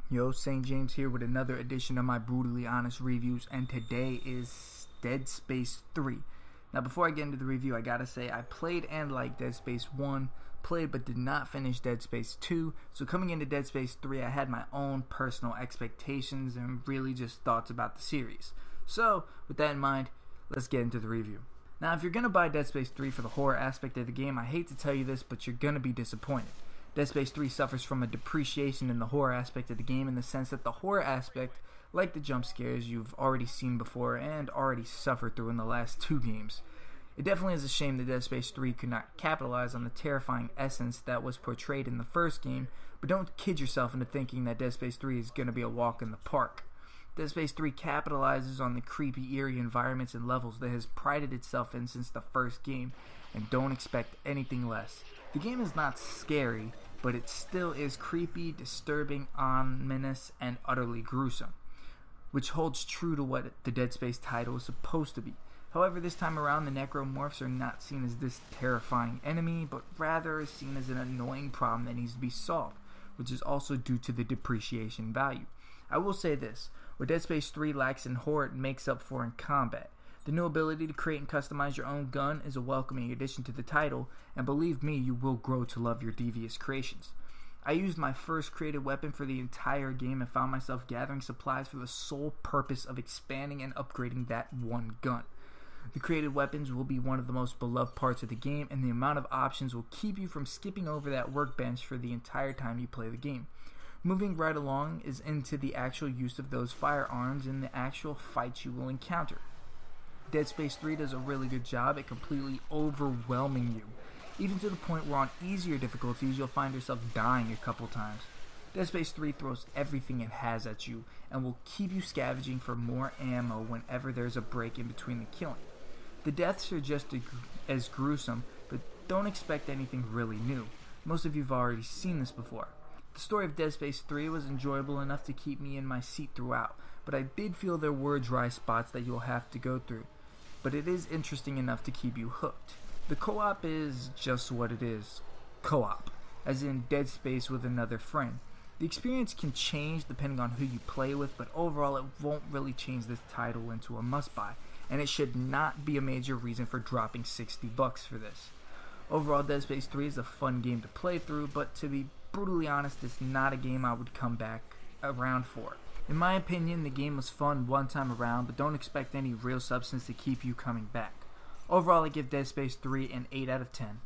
Yo, St. James here with another edition of my brutally honest reviews, and today is Dead Space 3. Now before I get into the review, I gotta say I played and liked Dead Space 1, played but did not finish Dead Space 2, so coming into Dead Space 3 I had my own personal expectations and really just thoughts about the series. So with that in mind, let's get into the review. Now if you're gonna buy Dead Space 3 for the horror aspect of the game, I hate to tell you this, but you're gonna be disappointed. Dead Space 3 suffers from a depreciation in the horror aspect of the game in the sense that the horror aspect, like the jump scares you've already seen before and already suffered through in the last two games. It definitely is a shame that Dead Space 3 could not capitalize on the terrifying essence that was portrayed in the first game, but don't kid yourself into thinking that Dead Space 3 is going to be a walk in the park. Dead Space 3 capitalizes on the creepy, eerie environments and levels that has prided itself in since the first game, and don't expect anything less. The game is not scary, but it still is creepy, disturbing, ominous, and utterly gruesome, which holds true to what the Dead Space title is supposed to be. However, this time around, the necromorphs are not seen as this terrifying enemy, but rather is seen as an annoying problem that needs to be solved, which is also due to the depreciation value. I will say this, what Dead Space 3 lacks in horror, it makes up for in combat. The new ability to create and customize your own gun is a welcoming addition to the title, and believe me, you will grow to love your devious creations. I used my first created weapon for the entire game and found myself gathering supplies for the sole purpose of expanding and upgrading that one gun. The created weapons will be one of the most beloved parts of the game, and the amount of options will keep you from skipping over that workbench for the entire time you play the game. Moving right along is into the actual use of those firearms in the actual fights you will encounter. Dead Space 3 does a really good job at completely overwhelming you, even to the point where on easier difficulties you'll find yourself dying a couple times. Dead Space 3 throws everything it has at you and will keep you scavenging for more ammo whenever there's a break in between the killing. The deaths are just as gruesome, but don't expect anything really new. Most of you have already seen this before. The story of Dead Space 3 was enjoyable enough to keep me in my seat throughout, but I did feel there were dry spots that you'll have to go through. But it is interesting enough to keep you hooked. The co-op is just what it is, co-op, as in Dead Space with another friend. The experience can change depending on who you play with, but overall it won't really change this title into a must-buy, and it should not be a major reason for dropping $60 for this. Overall, Dead Space 3 is a fun game to play through, but to be brutally honest, it's not a game I would come back around for. In my opinion, the game was fun one time around, but don't expect any real substance to keep you coming back. Overall, I give Dead Space 3 an 8 out of 10.